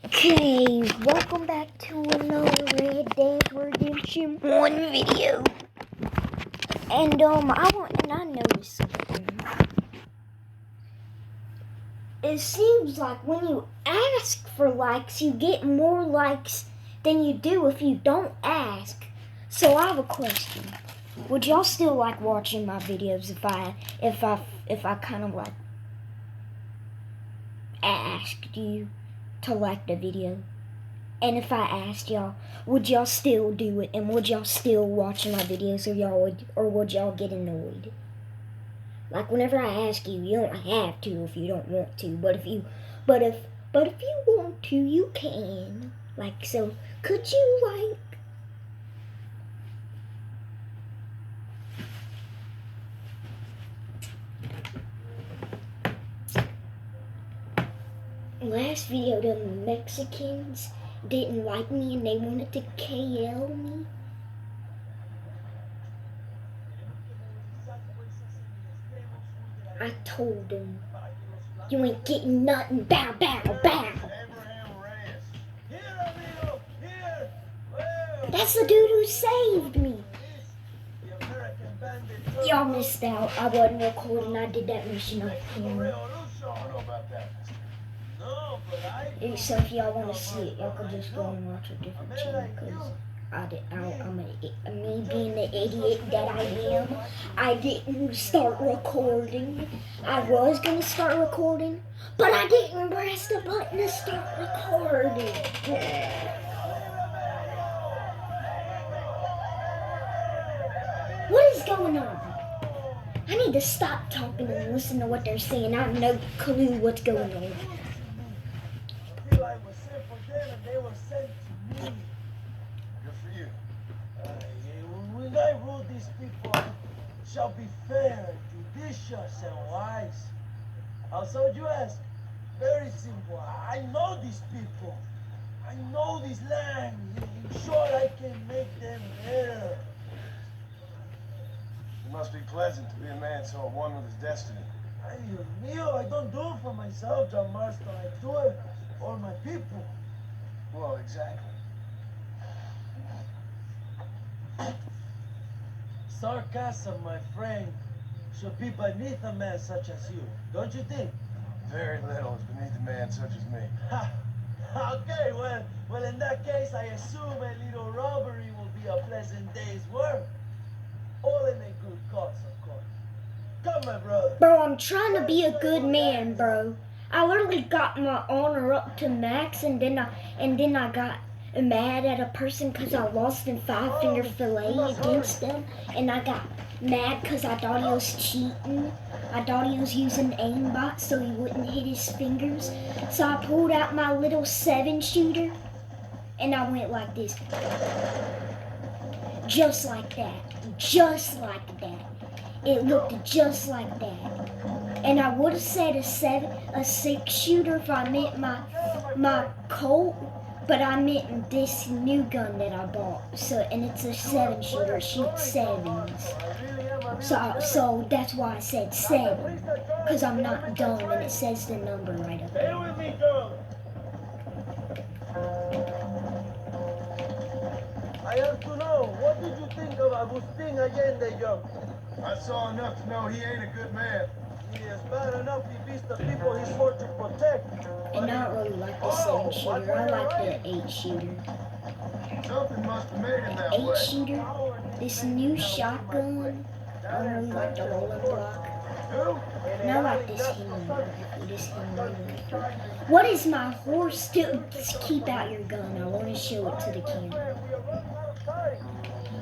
Okay, welcome back to another Red Dead Redemption 1 video. And I noticed something. It seems like when you ask for likes, you get more likes than you do if you don't ask. So I have a question. Would y'all still like watching my videos if I kind of like asked you to like the video? And if I asked y'all, would y'all still do it? And would y'all still watch my videos, or would y'all get annoyed? Like whenever I ask you, you don't have to if you don't want to. But if you want to, you can. Like so, could you last video the Mexicans didn't like me and they wanted to KL me? I told them, you ain't getting nothing, bow, bow, bow. That's the dude who saved me. Y'all missed out. I wasn't recording. I did that mission off camera. So if y'all want to see it, y'all could just go and watch a different channel, because me being the idiot that I am, I didn't start recording. I was going to start recording, but I didn't press the button to start recording. What is going on? I need to stop talking and listen to what they're saying. I have no clue what's going on. I was sent for them and they were sent to me. Good for you. When I rule these people, shall be fair, judicious, and wise. Also, would you ask? Very simple. I know these people. I know this land. In short, I can make them better. It must be pleasant to be a man so at one with his destiny. Ay, Dios mío, I don't do it for myself, John Marston. I do it for my people. Well, exactly. Sarcasm, my friend, should be beneath a man such as you, don't you think? Very little is beneath a man such as me. Ha! Okay, well, in that case, I assume a little robbery will be a pleasant day's work. All in a good cause, of course. Come, my brother. Bro, I'm trying to be a good man, bro. I literally got my honor up to max, and then I got mad at a person because I lost in five-finger fillet against them, and I got mad because I thought he was cheating. I thought he was using aimbot so he wouldn't hit his fingers. So I pulled out my little 7-shooter, and I went like this. Just like that. Just like that. It looked just like that. And I would have said a 6-shooter if I meant my Colt, but I meant this new gun that I bought. So, and it's a 7-shooter. It shoots 7s. So that's why I said 7, because I'm not dumb, and it says the number right up Stay there. with me, girl. I have to know, what did you think of Agustin Allende, young? I saw enough to know he ain't a good man. He is bad enough he beats the people he's for to protect. And I don't really like the 7-shooter. I like the 8-shooter. Something must have made him that way. 8-shooter, this new shotgun. I don't really like the rolling block. And I like this Henry. This Henry. What is my horse do? Just keep out your gun. I want to show it to the camera.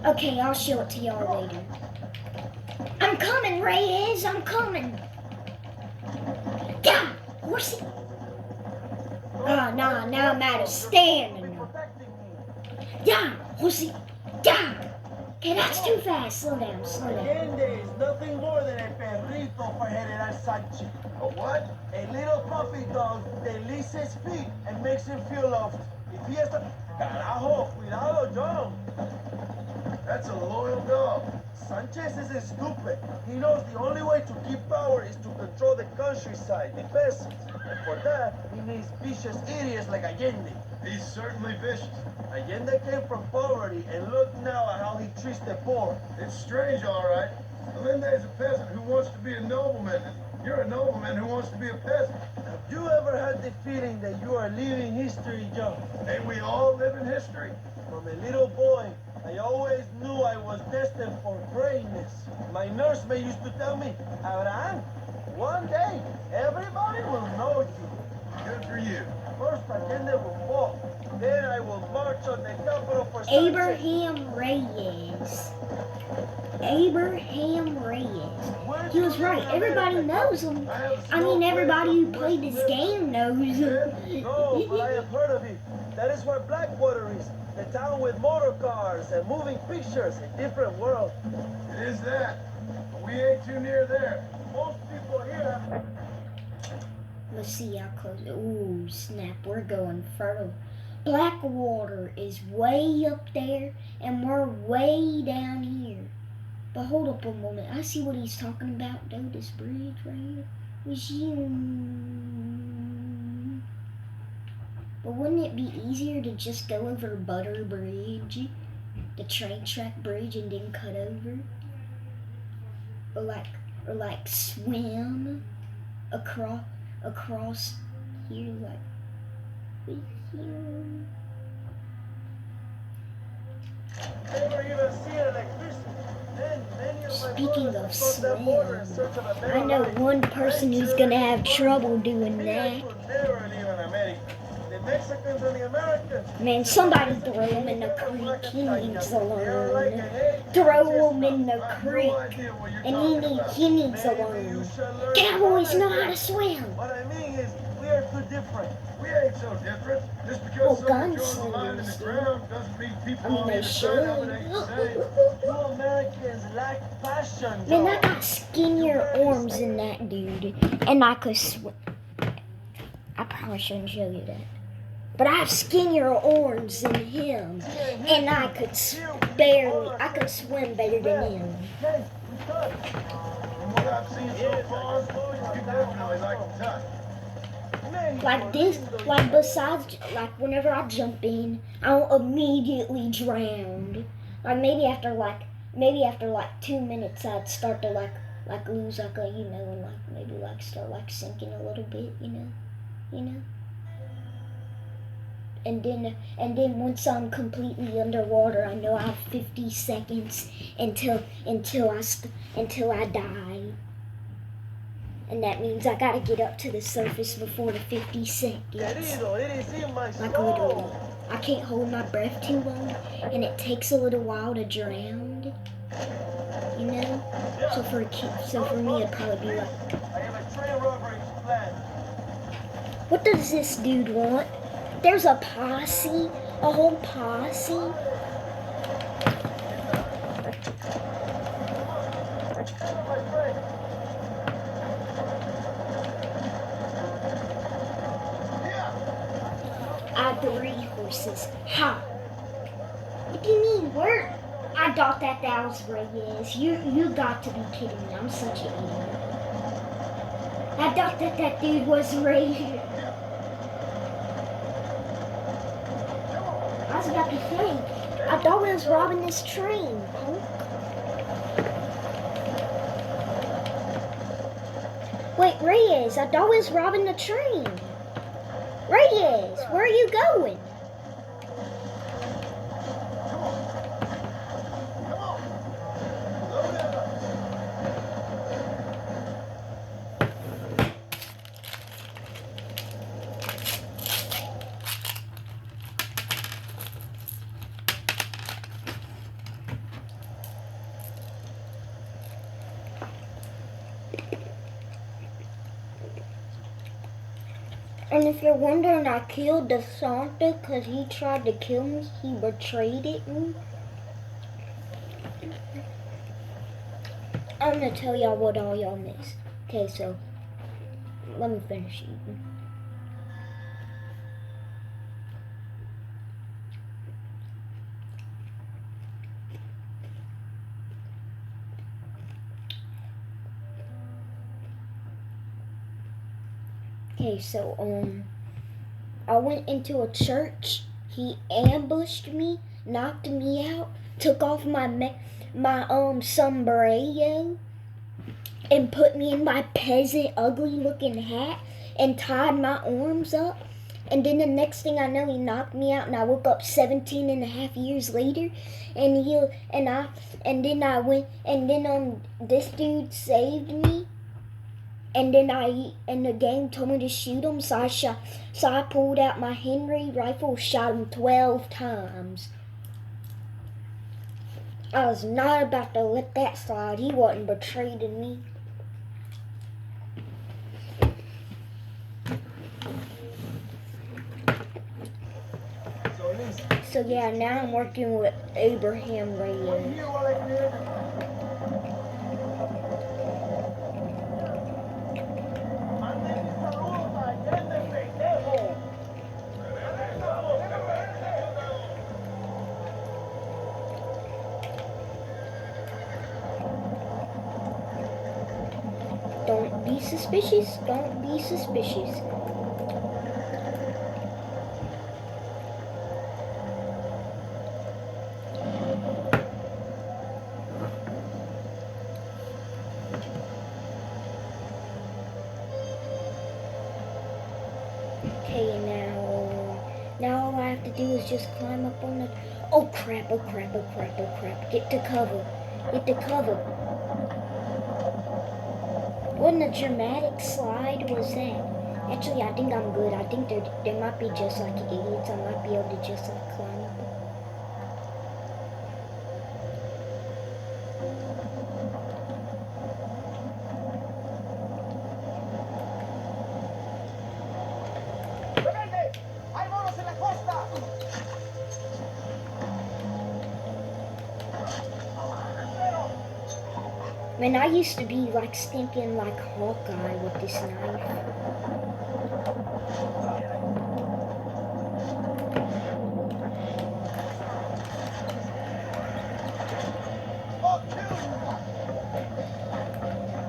Okay, I'll show it to y'all later. I'm coming, Reyes. I'm coming. Yeah, horsey. Now I'm out of stamina. Yeah, horsey. Yeah. Okay, that's too fast. Slow down, slow down. Allende is nothing more than a perrito for General Sanchez. A what? A little puppy dog that licks his feet and makes him feel loved. If he has to... Carajo, cuidado, John. That's a loyal dog. Sanchez isn't stupid. He knows the only way to keep power is to control the countryside, the peasants. And for that, he needs vicious idiots like Allende. He's certainly vicious. Allende came from poverty, and look now at how he treats the poor. It's strange, all right. Allende is a peasant who wants to be a nobleman. You're a nobleman who wants to be a peasant. Have you ever had the feeling that you are leaving history, John? Ain't we all live in history? From a little boy, I always knew I was destined for greatness. My nursemaid used to tell me, Abraham, one day, everybody will know you. Good for you. First, Allende will fall. Then I will march on the capital for Sanchez. Abraham Reyes. Abraham Reyes. He was right. Everybody knows him. I mean, everybody who played this game knows him. No, but I have heard of it. That is where Blackwater is. The town with motor cars and moving pictures. A different world. It is that. But we ain't too near there. Most people here have... Let's see how close. Ooh, snap. We're going fertile. Blackwater is way up there, and we're way down here. But hold up a moment. I see what he's talking about, though. This bridge right here. But wouldn't it be easier to just go over Butter Bridge, the train track bridge, and then cut over? Or like swim across here, like with here. Never even see an electricity. Speaking of swim, I know one person who's gonna have trouble doing that. The Mexicans and the Americans. Man, somebody throw him in the creek. He needs to learn. Throw him in the creek, and he needs to learn. Cowboys know how to swim. What I mean is, we are too different. We ain't so different. Just Well, because somebody draws a line in the gunslingers, ground doesn't mean I people mean, on they the side of should. it ain't the same. You Americans lack passion. Man, I got skinnier arms than that dude, and I could swim. I probably shouldn't show you that. But I have skinnier arms than him, and I could swim better than him. Hey, we touch. From what I've seen so far, you definitely like to touch. Like this, like besides, like whenever I jump in, I'll immediately drown. Like maybe after like 2 minutes, I'd start to like lose like a, and like maybe like start like sinking a little bit, you know. And then once I'm completely underwater, I know I have 50 seconds until I die. And that means I gotta get up to the surface before the 50 seconds. Querido, it is in my Like soul. literally. I can't hold my breath too long, and it takes a little while to drown. You know? So for me, it'd probably be like, I have a train robbery plan. what does this dude want? There's a posse, a whole posse. My friend. I have 3 horses. How? What do you mean? Where? I thought that was Reyes. You got to be kidding me. I'm such an idiot. I thought that dude was Reyes. I was about to think. I thought we was robbing this train. Wait, Reyes, I thought we was robbing the train. Reyes, where are you going? And if you're wondering, I killed DeSanta because he tried to kill me. He betrayed me. I'm going to tell y'all what all y'all missed. Okay, so let me finish eating. Okay, so I went into a church. He ambushed me, knocked me out, took off my sombrero, and put me in my peasant, ugly-looking hat, and tied my arms up. And then the next thing I know, he knocked me out, and I woke up 17 and a half years later. And this dude saved me. And the game told me to shoot him, so I pulled out my Henry rifle, shot him 12 times. I was not about to let that slide. He wasn't betraying me. So listen. So yeah, now I'm working with Abraham What Reyes. you hear what I did? Manden mis saludos a Allende, pendejo. Don't be suspicious. Don't be suspicious. Okay, now all I have to do is just climb up on the... Oh crap, oh crap, oh crap, oh crap. Get to cover. Get to cover. What in a dramatic slide was that? Actually, I think I'm good. I think they might be just like idiots. I might be able to just like climb up. ¡Rebelde! ¡Hay monos en la costa! Man, I used to be like stinking like Hawkeye with this knife.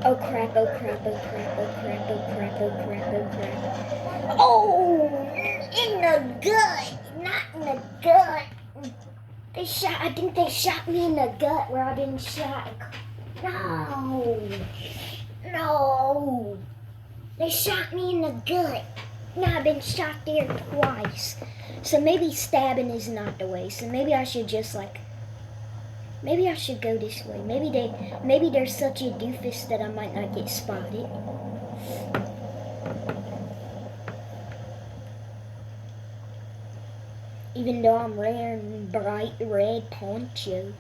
Oh crap, oh crap, oh crap, oh crap, oh crap, oh crap, oh crap. Oh, in the gut, not in the gut. I think they shot me in the gut where I've been shot. No. They shot me in the gut. Now I've been shot there twice. So maybe stabbing is not the way. So maybe I should just maybe I should go this way. Maybe they're such a doofus that I might not get spotted. Even though I'm wearing bright red poncho.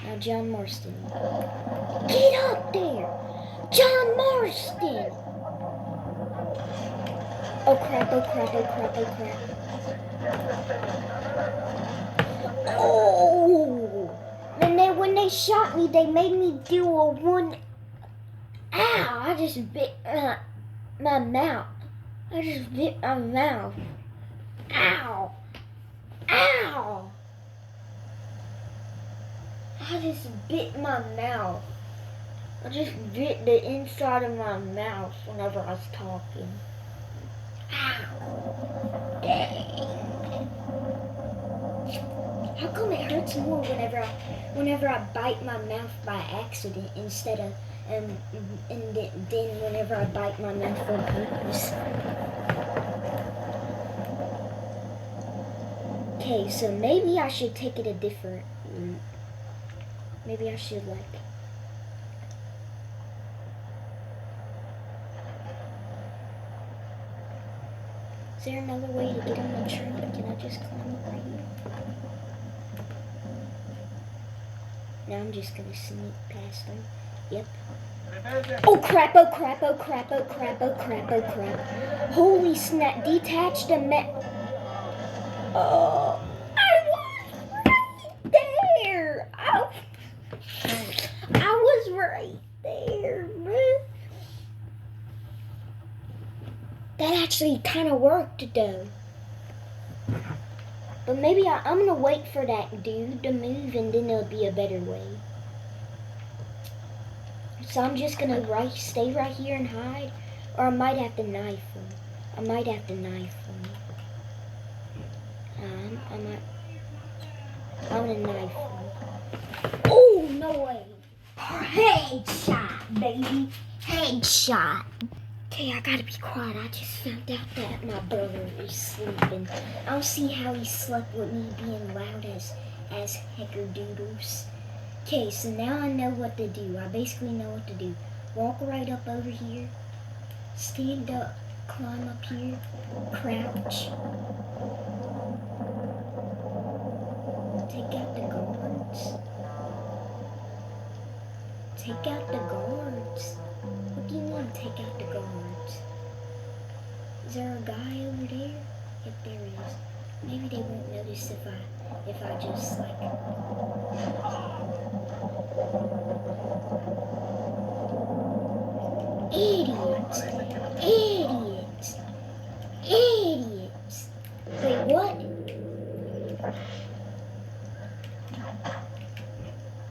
Now John Marston. Get up there! John Marston! Oh crap, oh crap, oh crap, oh crap. Oh! And then when they shot me, they made me do a one... Ow! I just bit my mouth. I just bit my mouth. Ow! Ow! I just bit my mouth. I just bit the inside of my mouth whenever I was talking. Ow! Dang! How come it hurts more whenever I bite my mouth by accident instead of and then whenever I bite my mouth on purpose? Okay, so maybe I should take it a different route. Maybe I should Is there another way to get on the train? Can I just climb up right here? Now I'm just gonna sneak past them. Yep. Oh crap, oh crap, oh crap, oh crap, oh crap, oh crap. Holy snap, detached a Oh, I was right there. I was right there, man. That actually kind of worked, though. But maybe I'm going to wait for that dude to move, and then there'll be a better way. So I'm just going to stay right here and hide. Or I might have to knife him. I might have to knife him. I'm gonna knife him. Oh, no way. Headshot, baby. Headshot. Okay, I gotta be quiet. I just found out that my brother is sleeping. I don't see how he slept with me being loud as heckerdoodles. Okay, so now I know what to do. I basically know what to do. Walk right up over here. Stand up. Climb up here. Crouch. Take out the guards. Take out the guards. What do you mean take out the guards? Is there a guy over there? If there is, maybe they won't notice if I just like. Idiots! Idiots! Idiots! Wait, what?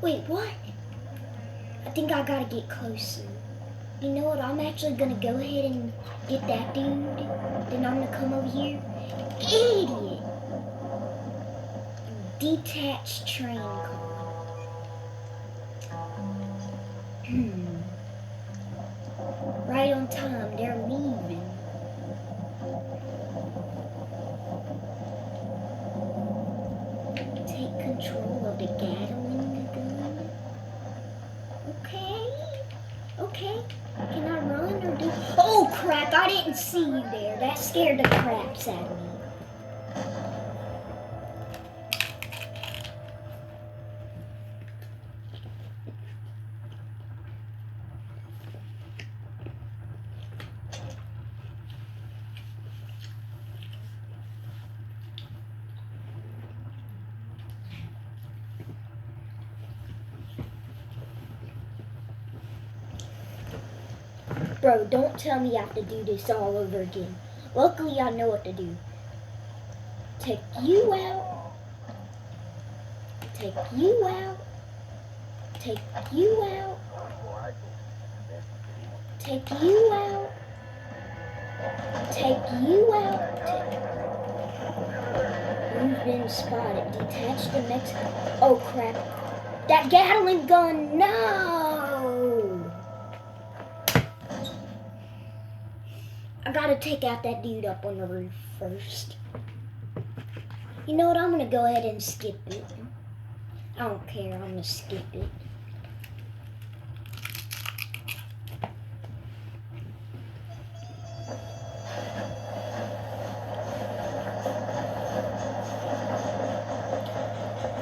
Wait, what? I think I gotta get closer. You know what? I'm actually gonna go ahead and get that dude. Then I'm gonna come over here. Idiot! Detached train car. Right on time. They're leaving. Take control of the Gatling gun. Okay. Can I run or do? Oh crap! I didn't see you there. That scared the craps out of me. Bro, don't tell me I have to do this all over again. Luckily, I know what to do. Take you out. Take you out. Take you out. Take you out. Take you out. You've been spotted. Detached to Mexico. Oh crap. That Gatling gun, no! I gotta take out that dude up on the roof first. You know what? I'm gonna go ahead and skip it. I don't care. I'm gonna skip it.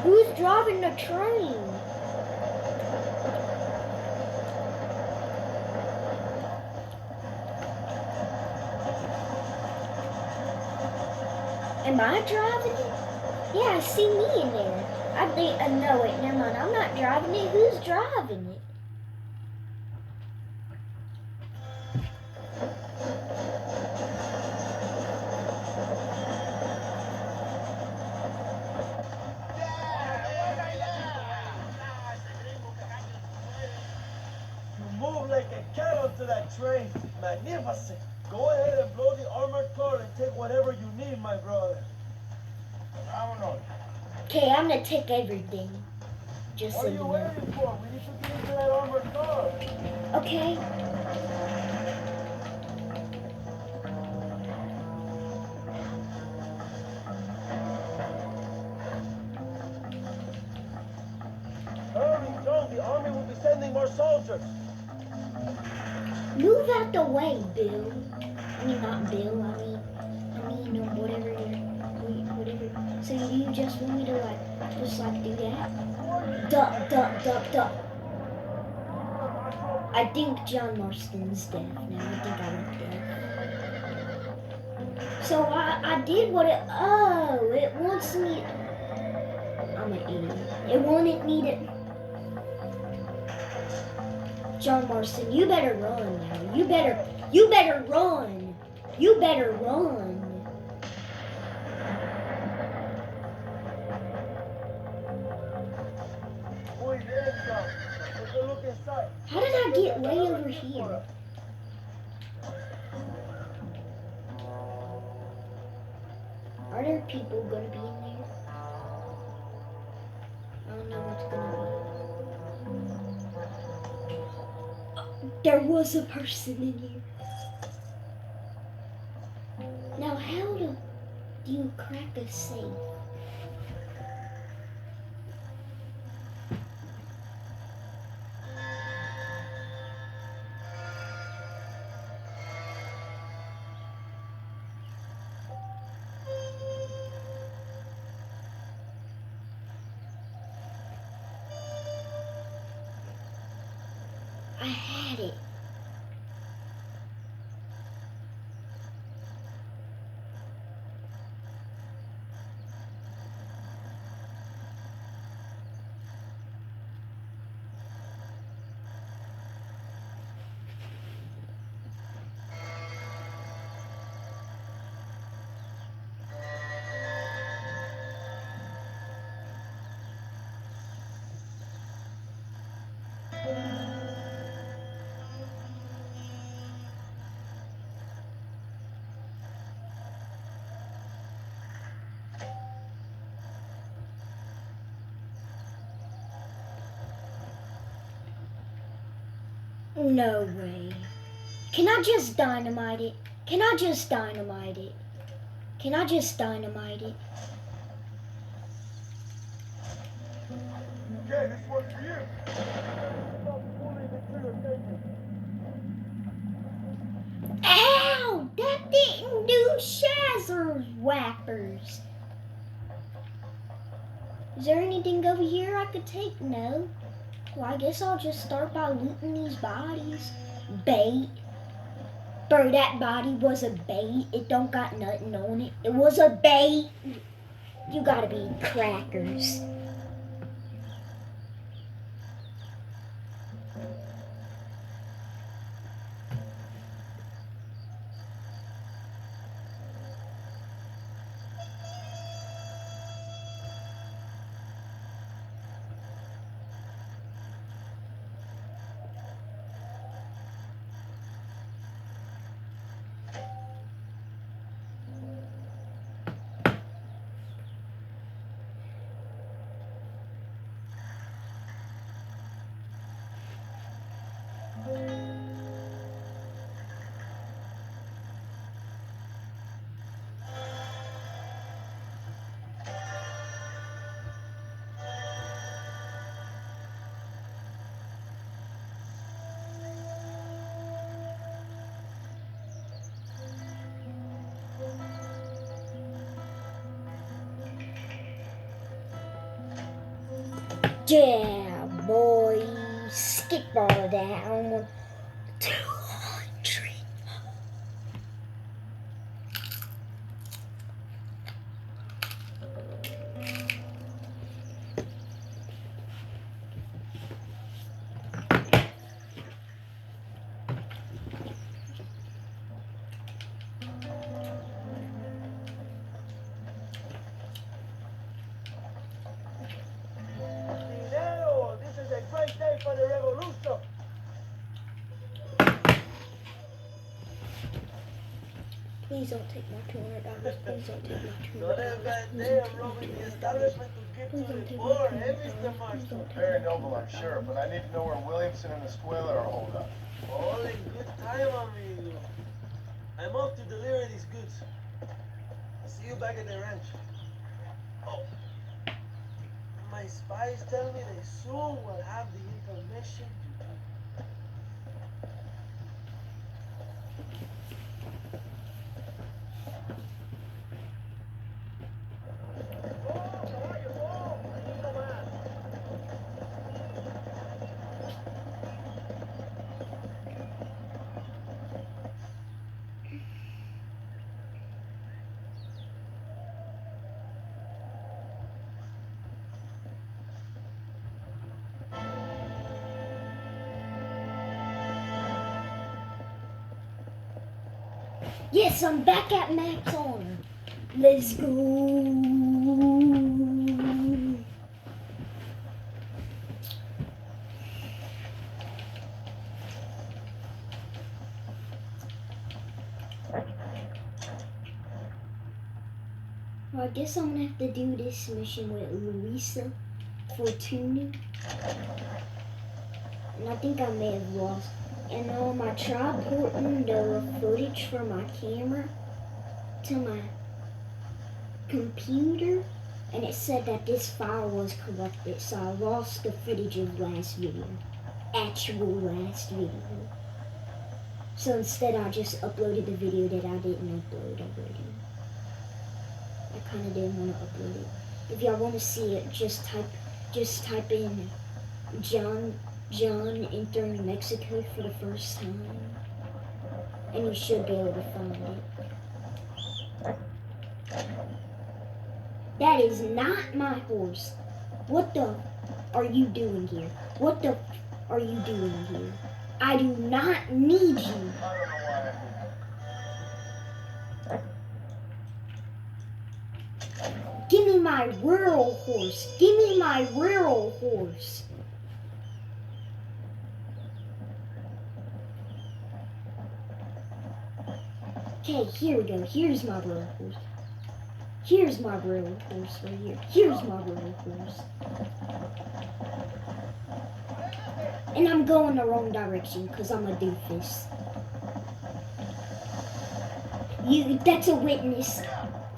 Who's driving the train? Am I driving it? Yeah, I see me in there. I think, no wait, never mind. I'm not driving it. Who's driving it? You move like a cat onto that train. Magnificent. Go ahead and blow the armored car and take whatever you need, my brother. Vámonos. Okay, I'm gonna take everything. Just What so are you you know. waiting for? We need to get into that armored car. Okay. Hurry, John. The army will be sending more soldiers. Move out the way, Bill. I mean, not Bill. I mean, whatever. Whatever. So you just want me to just do that? Duck, duck, duck, duck. I think John Marston's deaf now. I think I went deaf. So I did what it. Oh, it wants me. I'm an idiot. It wanted me to. John Marston, you better run now. You better run. You better run. Boy, there, John. Take a look inside. How did I get way over here? Are there people gonna be in there? I don't know what's gonna be. There was a person in here. Now, how do you crack a safe? I had it. No way. Can I just dynamite it? Can I just dynamite it? Can I just dynamite it? Okay, this one's for you. Stop pulling the trigger, thank you. Ow! That didn't do Shazzer's whappers. Is there anything over here I could take? No. Well, I guess I'll just start by looting these bodies. Bait. Bro, that body was a bait. It don't got nothing on it. It was a bait. You gotta be crackers. Yeah, boy. Skip all of that. I want 200. Dinero, this is a great day for the revolution. Please don't take my $200. Please don't take my Not a $200. bad day of robbing the establishment to get to the poor, eh, Mr. Marston? Very noble, I'm sure, but I need to know where Williamson and Escuela are holed up. All in good time, amigo. I'm off to deliver these goods. I'll see you back at the ranch. Oh, my spies tell me they soon will have the information you need. Yes, I'm back at Max Honor. Let's go. Well, I guess I'm gonna have to do this mission with Luisa Fortuna. And I think I may have lost. And I tried porting the footage from my camera to my computer, and it said that this file was corrupted, so I lost the footage of last video. Actual last video. So instead I just uploaded the video that I didn't upload already. I kinda didn't want to upload it. If y'all want to see it, just type in John entering Mexico for the first time, and you should be able to find it. That is not my horse. What the are you doing here? What the are you doing here? I do not need you. Give me my rural horse. Give me my rural horse. Okay, here we go. Here's my rural horse. Here's my rural horse right here. Here's my rural horse. And I'm going the wrong direction because I'm a doofus. That's a witness.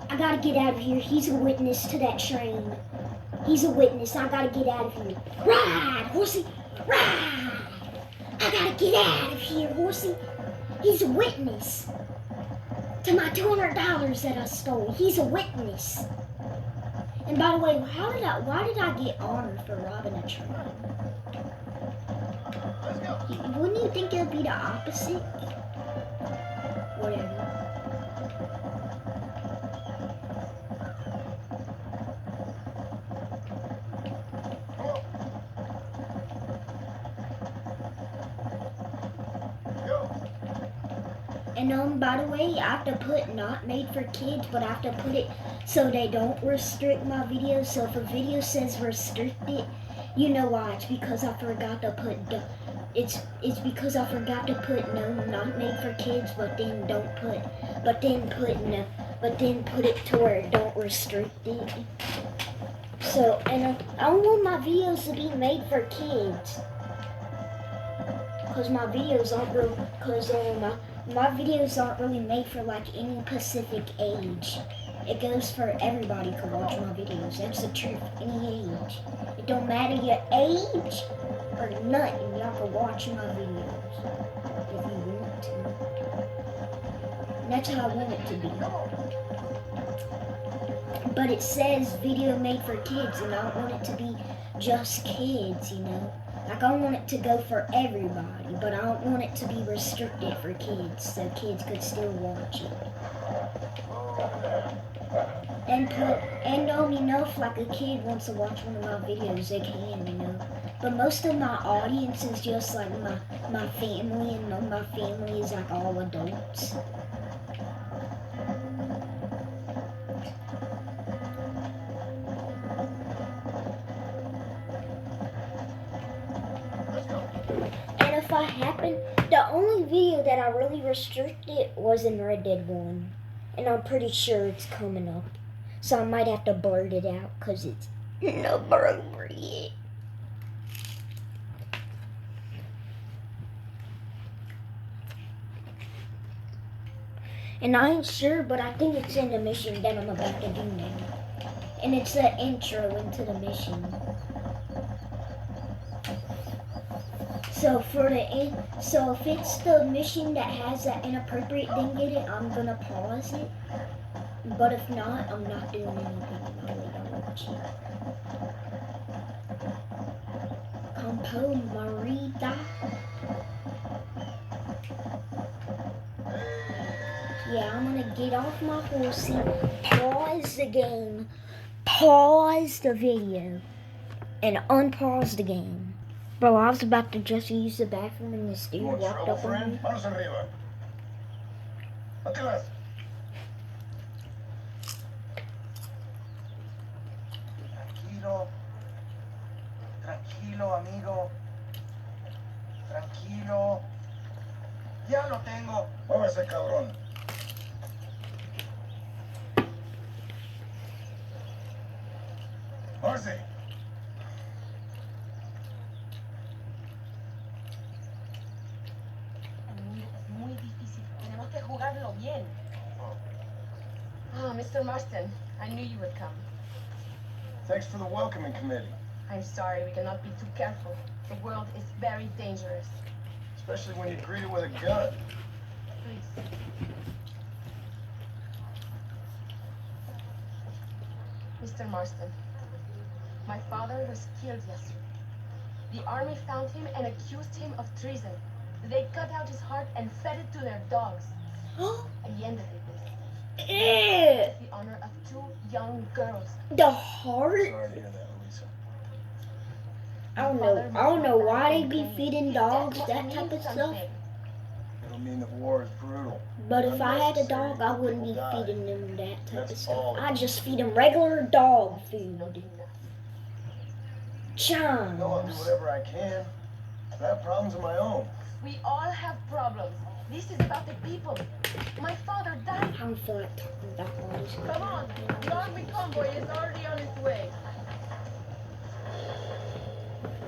I gotta get out of here. He's a witness to that train. He's a witness. I gotta get out of here. Ride, horsey, ride. I gotta get out of here, horsey. He's a witness to my $200 that I stole. He's a witness. And by the way, why did I get honored for robbing a train? Wouldn't you think it would be the opposite? Whatever. And by the way, I have to put not made for kids, but I have to put it so they don't restrict my videos. So if a video says restricted, you know why? It's because I forgot to put it's because I forgot to put no, not made for kids, but then put it to where it don't restrict it. So, and I don't want my videos to be made for kids, cause my videos aren't real, my videos aren't really made for like any specific age. It goes for everybody to watch my videos. That's the truth. Any age. It don't matter your age or nothing. Y'all can watch my videos if you want to. And that's how I want it to be. But it says video made for kids, and I don't want it to be just kids, you know. Like, I want it to go for everybody, but I don't want it to be restricted for kids, so kids could still watch it. And you know, if like a kid wants to watch one of my videos, they can, you know. But most of my audience is just like my family, and my family is like all adults. And if I happen, the only video that I really restricted was in Red Dead 1. And I'm pretty sure it's coming up. So I might have to blurt it out because it's never over yet. And I ain't sure, but I think it's in the mission that I'm about to do now. And it's the intro into the mission. So if it's the mission that has that inappropriate thing in it, I'm gonna pause it. But if not, I'm not doing anything. I'll let y'all watch it. Campo Marita. Yeah, I'm gonna get off my horsey, pause the game, pause the video, and unpause the game. Bro, I was about to just use the bathroom and this dude walked up on me. Manos arriba. Atrás. Tranquilo, amigo. Tranquilo. Ya lo tengo. Muévese, cabrón. Marcy. Es muy difícil. Tenemos que jugarlo bien. Oh, Mr. Marston, I knew you would come. Thanks for the welcoming committee. I'm sorry, we cannot be too careful. The world is very dangerous. Especially when you greet it with a gun. Please. Mr. Marston, my father was killed yesterday. The army found him and accused him of treason. They cut out his heart and fed it to their dogs. At the end of it, Ew. the honor of 2 young girls. The heart? Sorry to hear that, Louisa. I don't know why they be feeding dogs that type of stuff. It'll mean that war is brutal. But if I had a dog, I wouldn't be feeding them that type of stuff. I'd just feed them regular dog food. I know I'll do Chums. whatever I can. I have problems of my own. We all have problems. This is about the people. My father died. I don't feel like talking about all this. Come on, the army convoy is already on its way.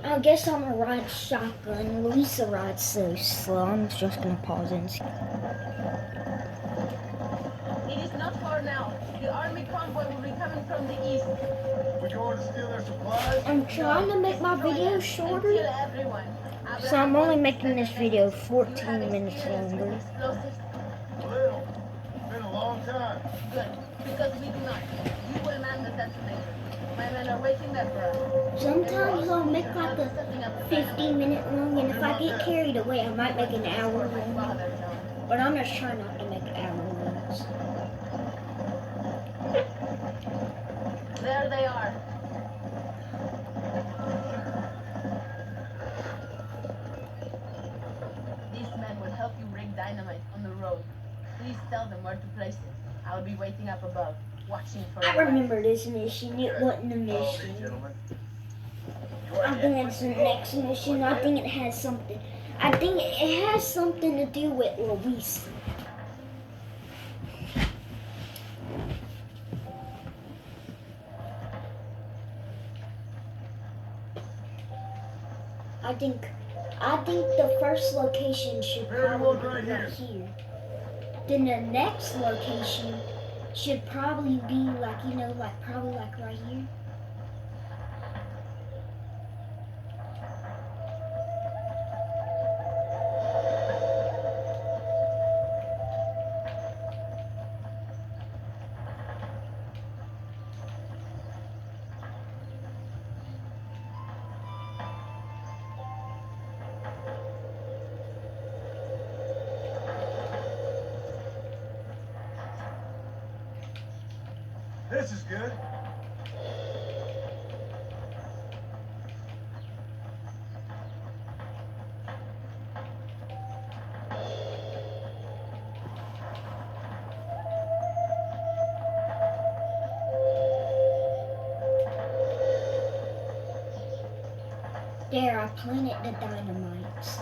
I guess I'm gonna ride shotgun. Louisa rides so slow. I'm just gonna pause and see. It is not far now. The army convoy will be coming from the east. We going to steal their supplies? I'm trying to make my video And shorter, kill everyone. so I'm only making this video 14 minutes Experience with longer. explosives? A little. It's been a long time. Good, because we do not. You will man the detonator. My men are waiting there for us. Sometimes I'll make like a Setting up 15-minute long, and if I get carried away, I might make an hour my long. father, John. But I'm just trying not to make hour longs. There they are. These men will help you rig dynamite on the road. Please tell them where to place it. I'll be waiting up above, watching for I you. remember this mission. It wasn't a Follow me, mission. gentlemen. I think it's the next mission. I think it has something. I think it has something to do with Louisa. I think the first location should probably be right here. Then the next location should probably be like, you know, like probably like right here. This is good. There, I planted the dynamites.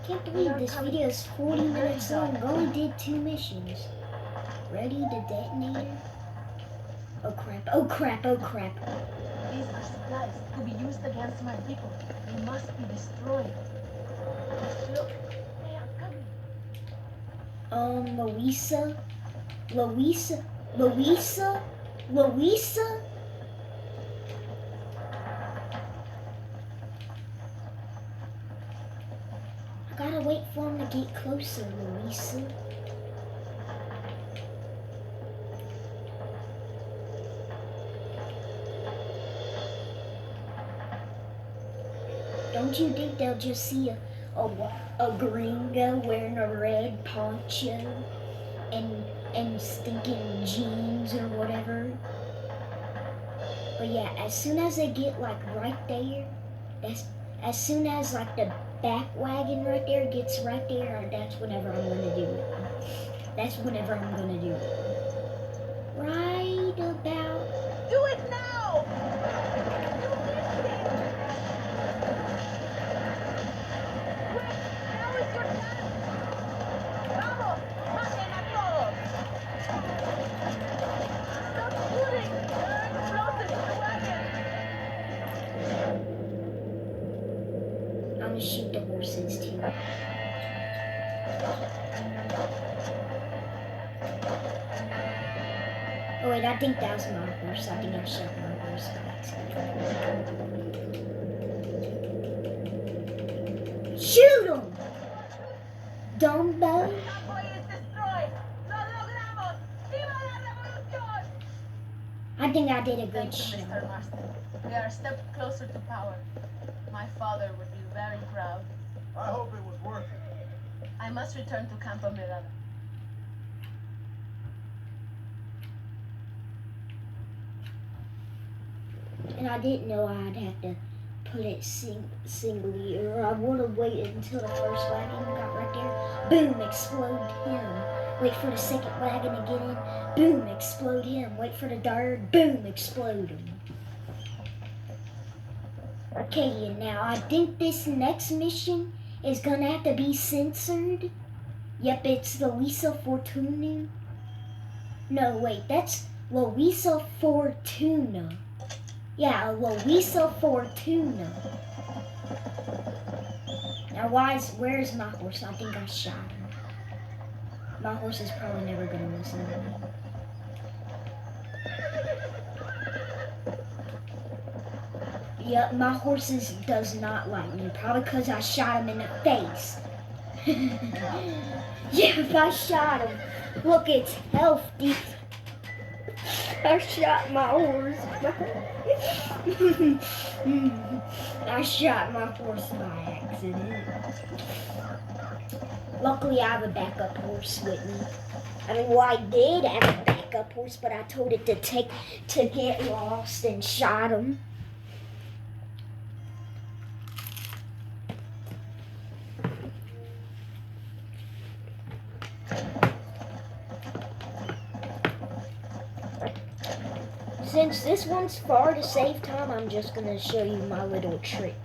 Can't believe this video is 40 minutes long. I only did 2 missions. Ready to detonator? Oh crap, oh crap, oh crap. These are supplies to be used against my people. They must be destroyed. Look, they are coming. Louisa? I gotta wait for him to get closer, Louisa. Don't you think they'll just see a gringo wearing a red poncho and stinking jeans or whatever? But yeah, as soon as they get like right there, as soon as like the back wagon right there gets right there, that's whenever I'm gonna do it. That's whenever I'm gonna do it. Right about. Do it now! to shoot the horses too. Oh wait, I think that was my horse. I think I shot my horse by accident. Shoot him! Dumbo. Convoy is destroyed. Lo logramos. Viva la revolución! I think I did a good Thank you, shot. Mr. Marston. We are a step closer to power. My father would be very proud. I hope it was worth it. I must return to Campo Mirada. And I didn't know I'd have to put it singly, or I would have waited until the first wagon got right there. Boom, explode him. Wait for the second wagon to get in. Boom, explode him. Wait for the third. Boom, explode him. Okay, and now I think this next mission is gonna have to be censored. Yep, it's Luisa Fortuna. No, wait, that's Luisa Fortuna. Yeah, Luisa Fortuna. Now, where's my horse? I think I shot him. My horse is probably never gonna listen to me. Yep, my horse does not like me. Probably because I shot him in the face. Yeah, if I shot him. Look, it's healthy. I shot my horse. I shot my horse by accident. Luckily, I have a backup horse with me. I mean, well, I did have a backup horse, but I told it to get lost and shot him. Since this one's far to save time, I'm just gonna show you my little trick.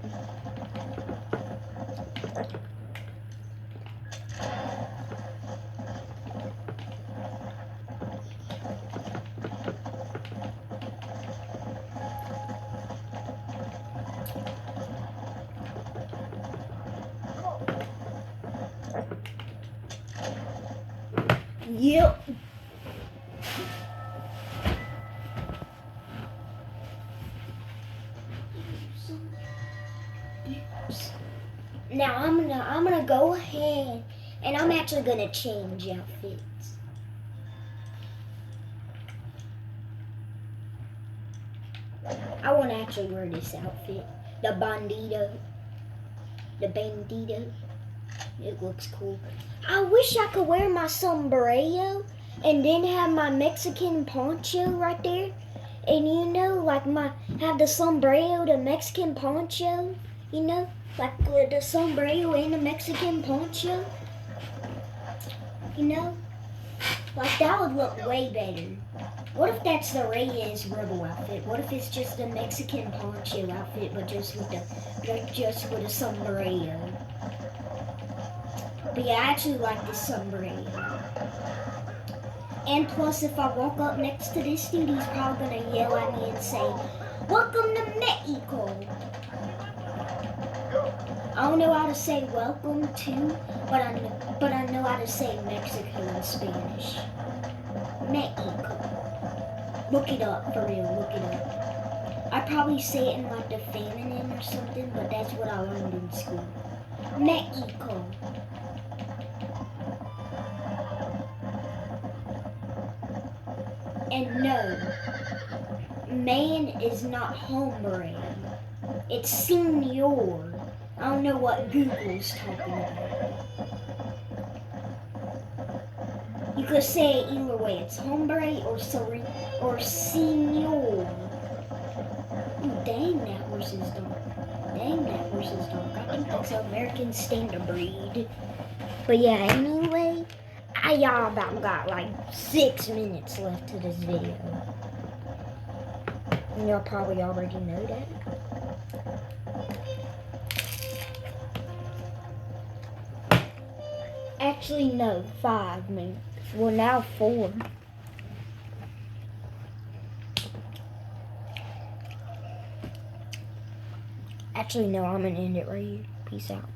Yep. Now I'm gonna go ahead and I'm actually gonna change outfits. I want to actually wear this outfit, the bandito. It looks cool. I wish I could wear my sombrero and then have my Mexican poncho right there, and have the sombrero, the Mexican poncho, like with the sombrero and the Mexican poncho, like that would look way better. What if that's the Reyes Rebel outfit? What if it's just a Mexican poncho outfit, but just with a sombrero? But yeah, I actually like this sombrero. And plus, if I walk up next to this dude, he's probably gonna yell at me and say, "Welcome to Mexico." I don't know how to say welcome to, but I know how to say Mexico in Spanish. Mexico. Look it up, for real, look it up. I probably say it in like the feminine or something, but that's what I learned in school. Mexico. And no, man is not hombre. It's senor. I don't know what Google's talking about. You could say it either way. It's hombre or senor. Ooh, dang, that horse is dark. I think that's American Standard Breed. But yeah, anyway, y'all about got like 6 minutes left to this video. And y'all probably already know that. Actually, no, 5 minutes. Well, now 4. Actually, no, I'm gonna end it right here. Peace. Peace out.